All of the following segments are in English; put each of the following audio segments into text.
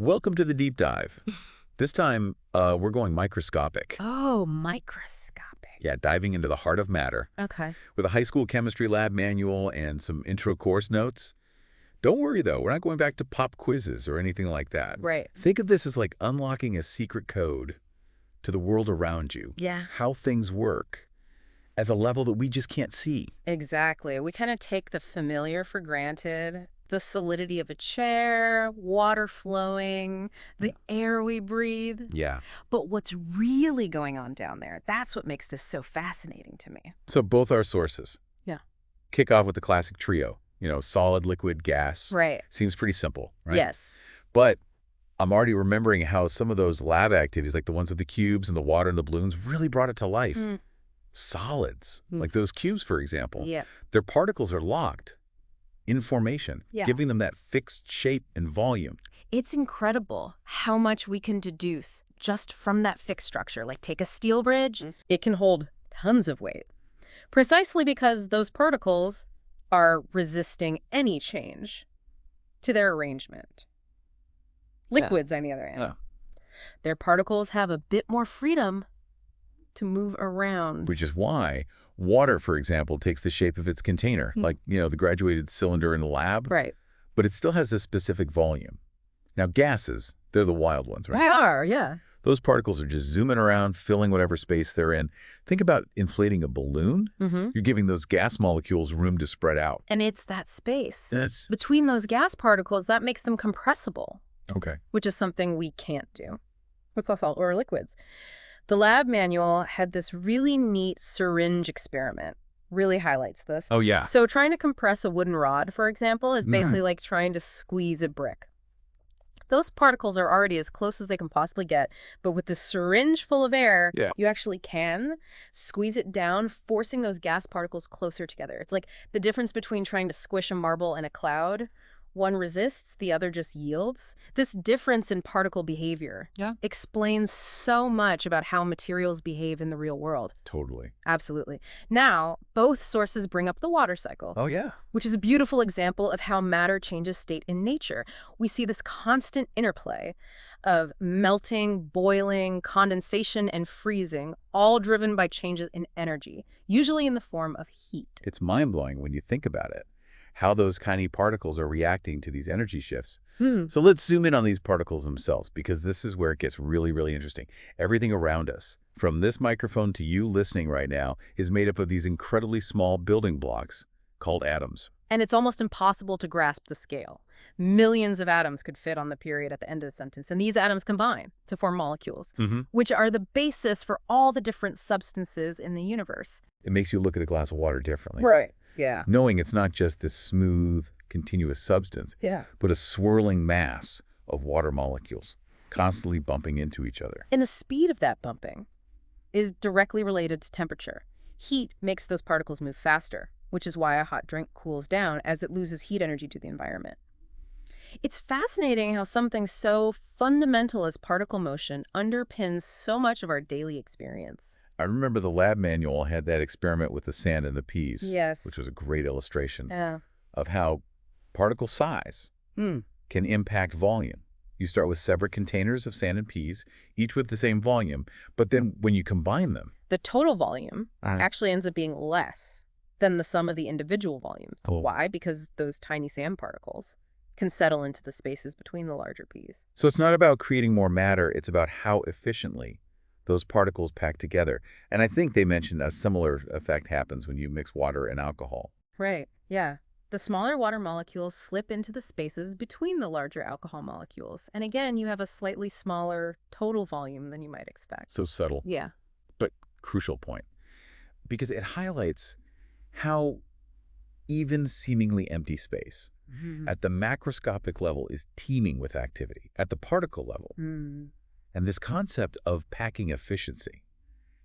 Welcome to the deep dive. This time, we're going microscopic. Oh, microscopic. Yeah, diving into the heart of matter. Okay. With a high school chemistry lab manual and some intro course notes. Don't worry, though. We're not going back to pop quizzes or anything like that. Right. Think of this as like unlocking a secret code to the world around you. Yeah. How things work at the level that we just can't see. Exactly. We kind of take the familiar for granted. The solidity of a chair, water flowing, the air we breathe. Yeah. But what's really going on down there, that's what makes this so fascinating to me. So both our sources. Yeah. Kick off with the classic trio. Solid, liquid, gas. Right. Seems pretty simple, right? Yes. But I'm already remembering how some of those lab activities, like the ones with the cubes and the water and the balloons, really brought it to life. Solids, like those cubes, for example. Yeah. Their particles are locked in formation, giving them that fixed shape and volume. It's incredible how much we can deduce just from that fixed structure. Like take a steel bridge, it can hold tons of weight. Precisely because those particles are resisting any change to their arrangement. Liquids, on the other hand, their particles have a bit more freedom to move around. Which is why water, for example, takes the shape of its container, like, the graduated cylinder in the lab. Right. But it still has a specific volume. Now, gases, they're the wild ones, right? They are, yeah. Those particles are just zooming around, filling whatever space they're in. Think about inflating a balloon. You're giving those gas molecules room to spread out. And it's that space That's between those gas particles that makes them compressible, okay. which is something we can't do with salt or liquids. The lab manual had this really neat syringe experiment. Really highlights this. Oh, yeah. So trying to compress a wooden rod, for example, is basically like trying to squeeze a brick. Those particles are already as close as they can possibly get, but with the syringe full of air, you actually can squeeze it down, forcing those gas particles closer together. It's like the difference between trying to squish a marble in a cloud. One resists, the other just yields. This difference in particle behavior explains so much about how materials behave in the real world. Totally. Absolutely. Now, both sources bring up the water cycle. Oh, yeah. Which is a beautiful example of how matter changes state in nature. We see this constant interplay of melting, boiling, condensation, and freezing, all driven by changes in energy, usually in the form of heat. It's mind-blowing when you think about it, how those tiny particles are reacting to these energy shifts. So let's zoom in on these particles themselves, because this is where it gets really, really interesting. Everything around us, from this microphone to you listening right now, is made up of these incredibly small building blocks called atoms. And it's almost impossible to grasp the scale. Millions of atoms could fit on the period at the end of the sentence, and these atoms combine to form molecules, which are the basis for all the different substances in the universe. It makes you look at a glass of water differently. Right. Yeah. Knowing it's not just this smooth, continuous substance, but a swirling mass of water molecules constantly bumping into each other. And the speed of that bumping is directly related to temperature. Heat makes those particles move faster, which is why a hot drink cools down as it loses heat energy to the environment. It's fascinating how something so fundamental as particle motion underpins so much of our daily experience. I remember the lab manual had that experiment with the sand and the peas, Yes. which was a great illustration Yeah. of how particle size can impact volume. You start with separate containers of sand and peas, each with the same volume, but then when you combine them, The total volume actually ends up being less than the sum of the individual volumes. Oh. Why? Because those tiny sand particles can settle into the spaces between the larger peas. So it's not about creating more matter, it's about how efficiently those particles pack together. And I think they mentioned a similar effect happens when you mix water and alcohol. Right. Yeah. The smaller water molecules slip into the spaces between the larger alcohol molecules. And again, you have a slightly smaller total volume than you might expect. So subtle, Yeah. but crucial point. Because it highlights how even seemingly empty space at the macroscopic level is teeming with activity at the particle level. And this concept of packing efficiency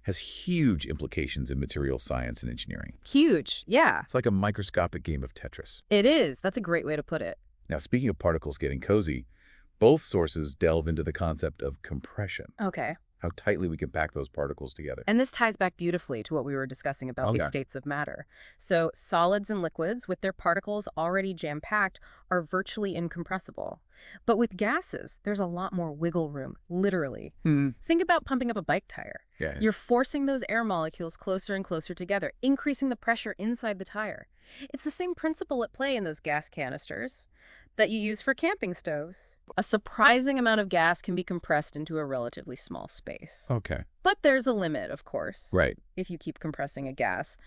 has huge implications in material science and engineering. Huge. Yeah. It's like a microscopic game of Tetris. It is. That's a great way to put it. Now, speaking of particles getting cozy, both sources delve into the concept of compression. Okay. how tightly we can pack those particles together. And this ties back beautifully to what we were discussing about these states of matter. So solids and liquids, with their particles already jam-packed, are virtually incompressible. But with gases, there's a lot more wiggle room, literally. Think about pumping up a bike tire. You're forcing those air molecules closer and closer together, increasing the pressure inside the tire. It's the same principle at play in those gas canisters that you use for camping stoves. A surprising amount of gas can be compressed into a relatively small space. Okay. But there's a limit, of course. Right. If you keep compressing a gas.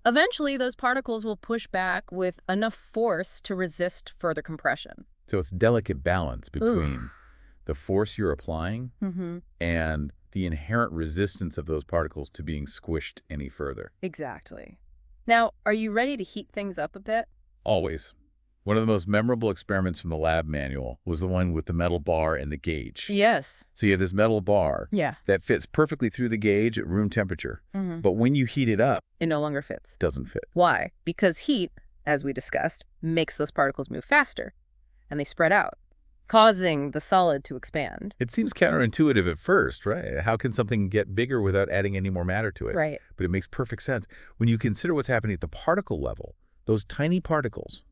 Eventually, those particles will push back with enough force to resist further compression. So it's a delicate balance between the force you're applying and the inherent resistance of those particles to being squished any further. Exactly. Now, are you ready to heat things up a bit? Always. One of the most memorable experiments from the lab manual was the one with the metal bar and the gauge. Yes. So you have this metal bar that fits perfectly through the gauge at room temperature. But when you heat it up, it no longer fits. Doesn't fit. Why? Because heat, as we discussed, makes those particles move faster, and they spread out, causing the solid to expand. It seems counterintuitive at first, right? How can something get bigger without adding any more matter to it? Right. But it makes perfect sense. When you consider what's happening at the particle level, those tiny particles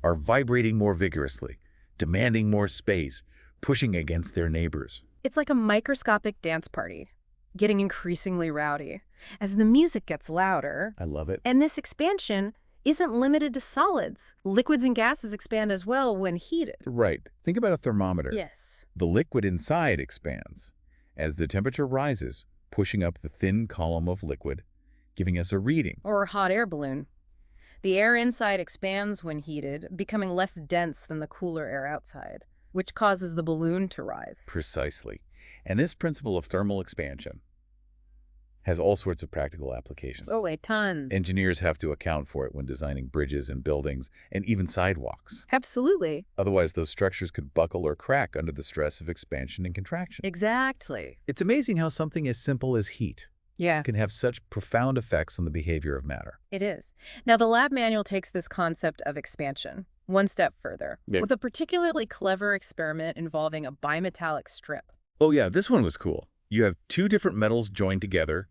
are vibrating more vigorously, demanding more space, pushing against their neighbors. It's like a microscopic dance party, getting increasingly rowdy. As the music gets louder, I love it. And this expansion isn't limited to solids. Liquids and gases expand as well when heated. Right. Think about a thermometer. Yes. The liquid inside expands as the temperature rises, pushing up the thin column of liquid, giving us a reading. Or a hot air balloon. The air inside expands when heated, becoming less dense than the cooler air outside, which causes the balloon to rise. Precisely. And this principle of thermal expansion has all sorts of practical applications. Oh, wait, tons. Engineers have to account for it when designing bridges and buildings and even sidewalks. Absolutely. Otherwise, those structures could buckle or crack under the stress of expansion and contraction. Exactly. It's amazing how something as simple as heat can have such profound effects on the behavior of matter. It is. Now, the lab manual takes this concept of expansion one step further with a particularly clever experiment involving a bimetallic strip. Oh yeah, this one was cool. You have two different metals joined together,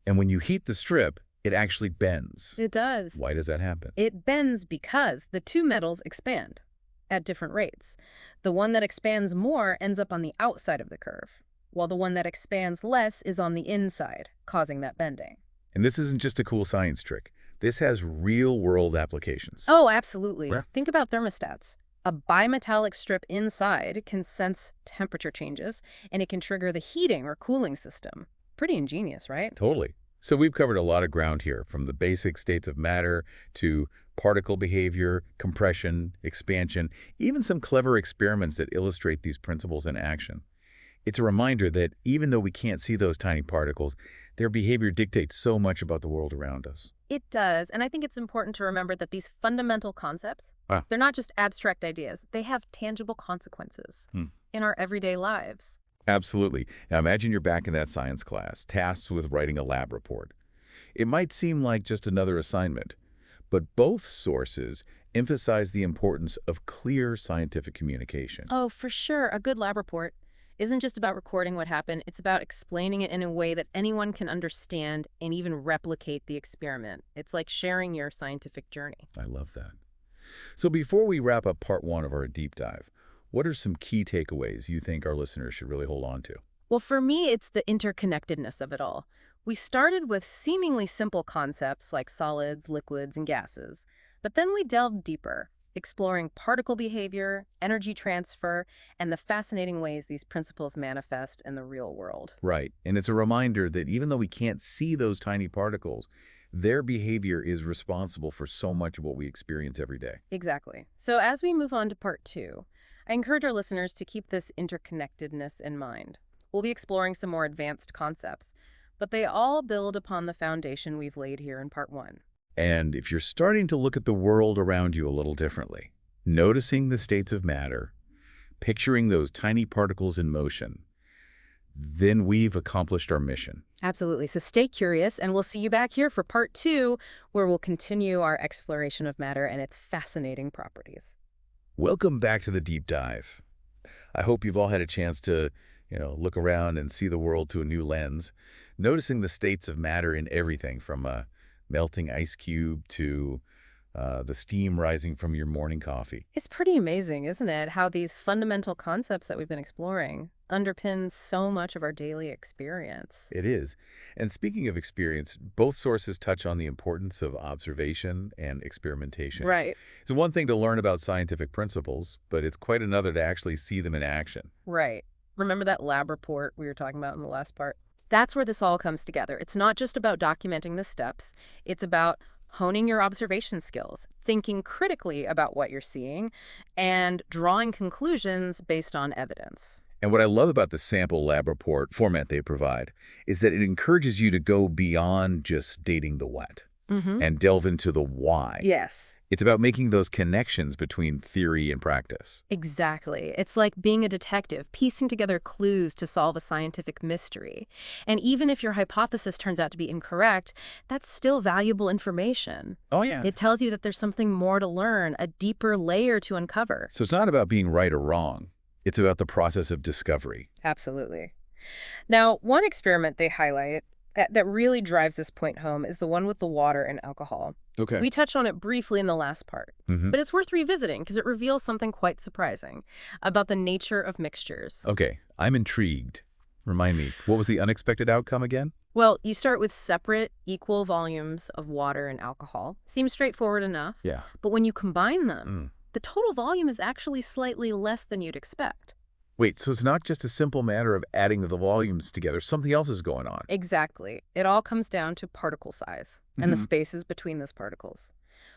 and when you heat the strip, it actually bends. It does. Why does that happen? It bends because the two metals expand at different rates. The one that expands more ends up on the outside of the curve, while the one that expands less is on the inside, causing that bending. And this isn't just a cool science trick. This has real-world applications. Oh, absolutely. Where? Think about thermostats. A bimetallic strip inside can sense temperature changes, and it can trigger the heating or cooling system. Pretty ingenious, right? Totally. So we've covered a lot of ground here, from the basic states of matter to particle behavior, compression, expansion, even some clever experiments that illustrate these principles in action. It's a reminder that even though we can't see those tiny particles, their behavior dictates so much about the world around us. It does, and I think it's important to remember that these fundamental concepts, they're not just abstract ideas. They have tangible consequences in our everyday lives. Absolutely. Now imagine you're back in that science class, tasked with writing a lab report. It might seem like just another assignment, but both sources emphasize the importance of clear scientific communication. Oh, for sure. A good lab report isn't just about recording what happened. It's about explaining it in a way that anyone can understand and even replicate the experiment. It's like sharing your scientific journey. I love that. So before we wrap up part one of our deep dive, what are some key takeaways you think our listeners should really hold on to? Well, for me, it's the interconnectedness of it all. We started with seemingly simple concepts like solids, liquids, and gases, but then we delved deeper, exploring particle behavior, energy transfer, and the fascinating ways these principles manifest in the real world. Right. And it's a reminder that even though we can't see those tiny particles, their behavior is responsible for so much of what we experience every day. Exactly. So as we move on to part two, I encourage our listeners to keep this interconnectedness in mind. We'll be exploring some more advanced concepts, but they all build upon the foundation we've laid here in part one. And if you're starting to look at the world around you a little differently, noticing the states of matter, picturing those tiny particles in motion, then we've accomplished our mission. Absolutely. So stay curious, and we'll see you back here for part two, where we'll continue our exploration of matter and its fascinating properties. Welcome back to the deep dive. I hope you've all had a chance to look around and see the world through a new lens, noticing the states of matter in everything from a melting ice cube to the steam rising from your morning coffee. It's pretty amazing, isn't it, how these fundamental concepts that we've been exploring underpin so much of our daily experience. It is. And speaking of experience, both sources touch on the importance of observation and experimentation. Right. It's one thing to learn about scientific principles, but it's quite another to actually see them in action. Right. Remember that lab report we were talking about in the last part? That's where this all comes together. It's not just about documenting the steps. It's about honing your observation skills, thinking critically about what you're seeing, and drawing conclusions based on evidence. And what I love about the sample lab report format they provide is that it encourages you to go beyond just dating the what and delve into the why. Yes. It's about making those connections between theory and practice. Exactly. It's like being a detective, piecing together clues to solve a scientific mystery. And even if your hypothesis turns out to be incorrect, that's still valuable information. Oh, yeah. It tells you that there's something more to learn, a deeper layer to uncover. So it's not about being right or wrong. It's about the process of discovery. Absolutely. Now, one experiment they highlight that really drives this point home is the one with the water and alcohol. Okay. We touched on it briefly in the last part, but it's worth revisiting because it reveals something quite surprising about the nature of mixtures. Okay, I'm intrigued. Remind me, what was the unexpected outcome again? Well, you start with separate, equal volumes of water and alcohol. Seems straightforward enough. Yeah. But when you combine them, the total volume is actually slightly less than you'd expect. Wait, so it's not just a simple matter of adding the volumes together. Something else is going on. Exactly. It all comes down to particle size and the spaces between those particles.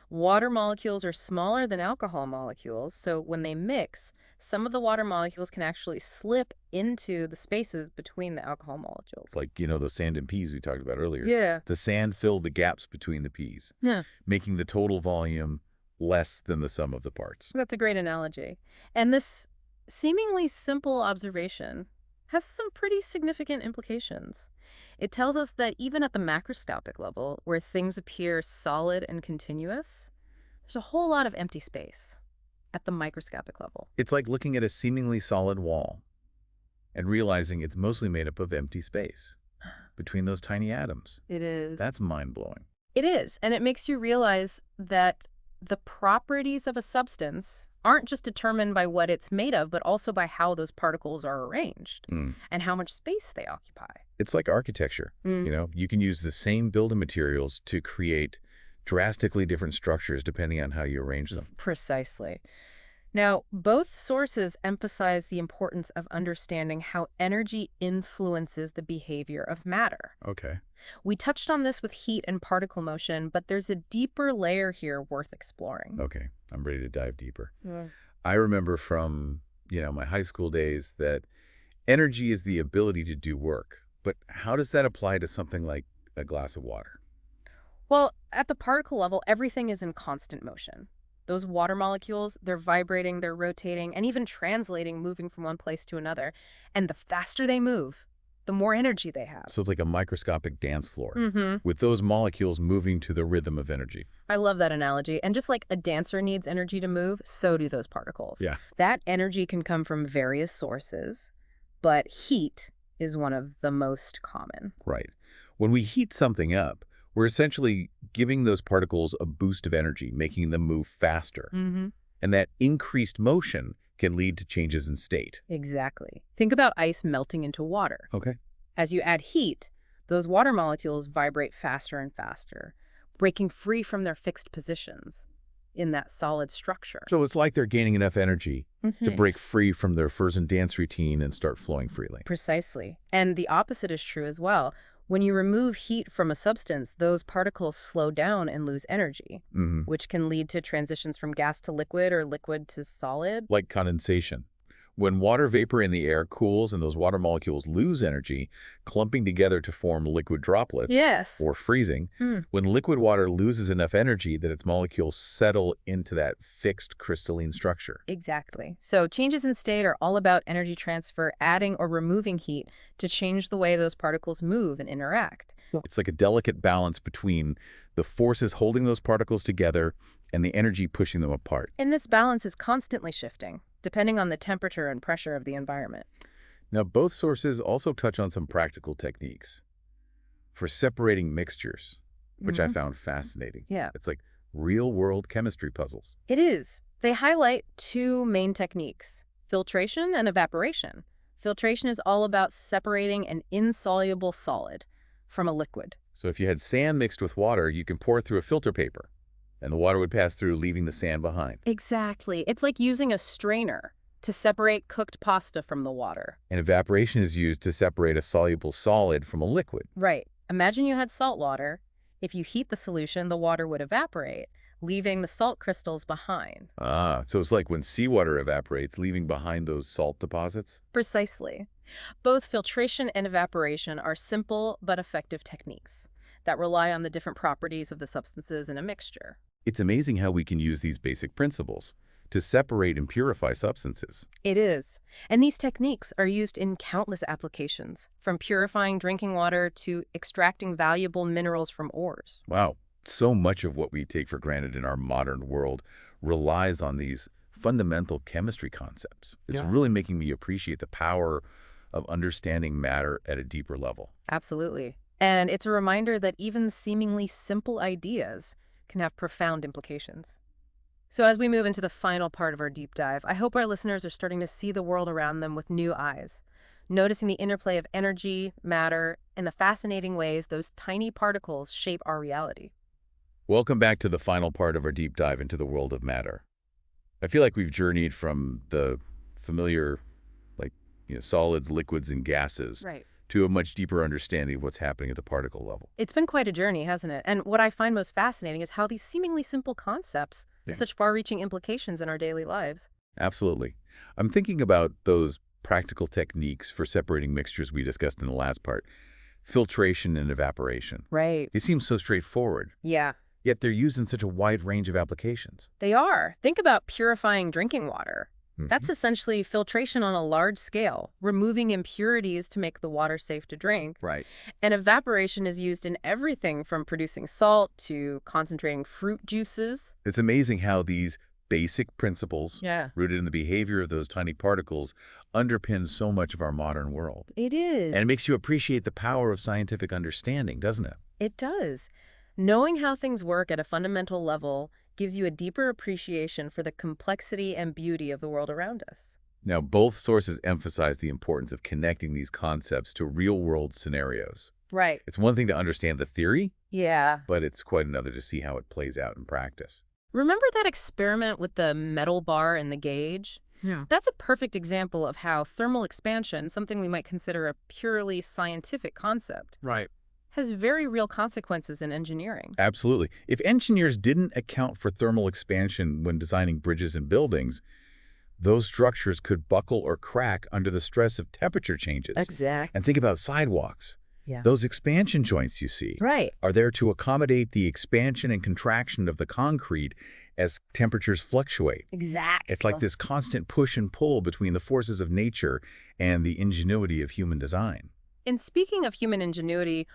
Water molecules are smaller than alcohol molecules, so when they mix, some of the water molecules can actually slip into the spaces between the alcohol molecules. Like, the sand and peas we talked about earlier. Yeah. The sand filled the gaps between the peas, making the total volume less than the sum of the parts. That's a great analogy. And this seemingly simple observation has some pretty significant implications. It tells us that even at the macroscopic level, where things appear solid and continuous, there's a whole lot of empty space at the microscopic level. It's like looking at a seemingly solid wall and realizing it's mostly made up of empty space between those tiny atoms. It is. That's mind-blowing. It is, and it makes you realize that the properties of a substance aren't just determined by what it's made of, but also by how those particles are arranged and how much space they occupy. It's like architecture. You can use the same building materials to create drastically different structures depending on how you arrange them. Precisely. Now, both sources emphasize the importance of understanding how energy influences the behavior of matter. Okay. We touched on this with heat and particle motion, but there's a deeper layer here worth exploring. Okay. I'm ready to dive deeper. Yeah. I remember from, my high school days that energy is the ability to do work. But how does that apply to something like a glass of water? Well, at the particle level, everything is in constant motion. Those water molecules, they're vibrating, they're rotating, and even translating, moving from one place to another. And the faster they move, the more energy they have. So it's like a microscopic dance floor with those molecules moving to the rhythm of energy. I love that analogy. And just like a dancer needs energy to move, so do those particles. Yeah. That energy can come from various sources, but heat is one of the most common. Right. When we heat something up, we're essentially giving those particles a boost of energy, making them move faster. And that increased motion can lead to changes in state. Exactly. Think about ice melting into water. Okay. As you add heat, those water molecules vibrate faster and faster, breaking free from their fixed positions in that solid structure. So it's like they're gaining enough energy to break free from their frozen dance routine and start flowing freely. Precisely. And the opposite is true as well. When you remove heat from a substance, those particles slow down and lose energy, which can lead to transitions from gas to liquid or liquid to solid. Like condensation. When water vapor in the air cools and those water molecules lose energy, clumping together to form liquid droplets, Yes. or freezing, when liquid water loses enough energy that its molecules settle into that fixed crystalline structure. Exactly. So changes in state are all about energy transfer, adding or removing heat to change the way those particles move and interact. It's like a delicate balance between the forces holding those particles together and the energy pushing them apart. And this balance is constantly shifting, depending on the temperature and pressure of the environment. Now, both sources also touch on some practical techniques for separating mixtures, which I found fascinating. Yeah. It's like real-world chemistry puzzles. It is. They highlight two main techniques, filtration and evaporation. Filtration is all about separating an insoluble solid from a liquid. So if you had sand mixed with water, you can pour it through a filter paper, and the water would pass through, leaving the sand behind. Exactly. It's like using a strainer to separate cooked pasta from the water. And evaporation is used to separate a soluble solid from a liquid. Right. Imagine you had salt water. If you heat the solution, the water would evaporate, leaving the salt crystals behind. Ah, so it's like when seawater evaporates, leaving behind those salt deposits? Precisely. Both filtration and evaporation are simple but effective techniques that rely on the different properties of the substances in a mixture. It's amazing how we can use these basic principles to separate and purify substances. It is. And these techniques are used in countless applications, from purifying drinking water to extracting valuable minerals from ores. Wow, so much of what we take for granted in our modern world relies on these fundamental chemistry concepts. It's really making me appreciate the power of understanding matter at a deeper level. Absolutely. And it's a reminder that even seemingly simple ideas can have profound implications. So as we move into the final part of our deep dive, I hope our listeners are starting to see the world around them with new eyes, noticing the interplay of energy, matter, and the fascinating ways those tiny particles shape our reality. Welcome back to the final part of our deep dive into the world of matter. I feel like we've journeyed from the familiar, solids, liquids, and gases to a much deeper understanding of what's happening at the particle level. It's been quite a journey, hasn't it? And what I find most fascinating is how these seemingly simple concepts have such far-reaching implications in our daily lives. Absolutely. I'm thinking about those practical techniques for separating mixtures we discussed in the last part. Filtration and evaporation. Right. They seem so straightforward. Yeah. Yet they're used in such a wide range of applications. They are. Think about purifying drinking water. That's essentially filtration on a large scale, removing impurities to make the water safe to drink. Right. And evaporation is used in everything from producing salt to concentrating fruit juices. It's amazing how these basic principles, Yeah. rooted in the behavior of those tiny particles, underpin so much of our modern world. It is. And it makes you appreciate the power of scientific understanding, doesn't it? It does. Knowing how things work at a fundamental level gives you a deeper appreciation for the complexity and beauty of the world around us. Now, both sources emphasize the importance of connecting these concepts to real-world scenarios. Right. It's one thing to understand the theory, Yeah. but it's quite another to see how it plays out in practice. Remember that experiment with the metal bar and the gauge? Yeah. That's a perfect example of how thermal expansion, something we might consider a purely scientific concept, Right. has very real consequences in engineering. Absolutely. If engineers didn't account for thermal expansion when designing bridges and buildings, those structures could buckle or crack under the stress of temperature changes. Exactly. And think about sidewalks. Yeah. Those expansion joints you see Right. are there to accommodate the expansion and contraction of the concrete as temperatures fluctuate. Exactly. It's like this constant push and pull between the forces of nature and the ingenuity of human design. And speaking of human ingenuity,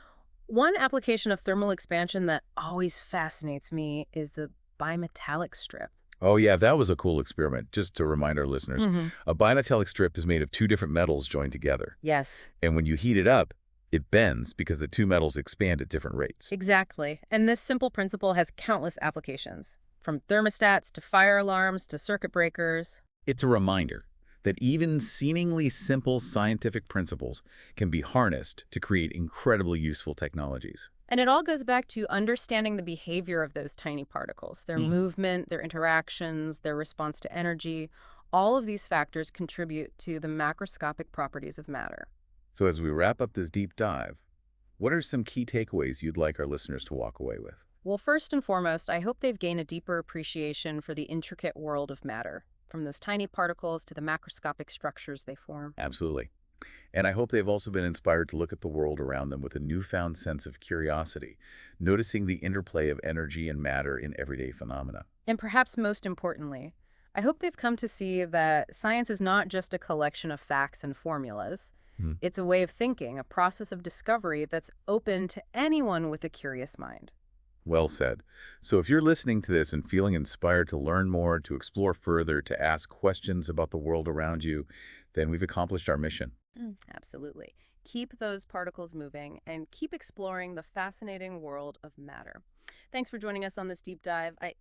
one application of thermal expansion that always fascinates me is the bimetallic strip. Oh yeah, that was a cool experiment. Just to remind our listeners, a bimetallic strip is made of two different metals joined together. Yes. And when you heat it up, it bends because the two metals expand at different rates. Exactly. And this simple principle has countless applications, from thermostats to fire alarms to circuit breakers. It's a reminder that even seemingly simple scientific principles can be harnessed to create incredibly useful technologies. And it all goes back to understanding the behavior of those tiny particles, their movement, their interactions, their response to energy. All of these factors contribute to the macroscopic properties of matter. So as we wrap up this deep dive, what are some key takeaways you'd like our listeners to walk away with? Well, first and foremost, I hope they've gained a deeper appreciation for the intricate world of matter, from those tiny particles to the macroscopic structures they form. Absolutely. And I hope they've also been inspired to look at the world around them with a newfound sense of curiosity, noticing the interplay of energy and matter in everyday phenomena. And perhaps most importantly, I hope they've come to see that science is not just a collection of facts and formulas. It's a way of thinking, a process of discovery that's open to anyone with a curious mind. Well said. So if you're listening to this and feeling inspired to learn more, to explore further, to ask questions about the world around you, then we've accomplished our mission. Absolutely. Keep those particles moving and keep exploring the fascinating world of matter. Thanks for joining us on this deep dive. I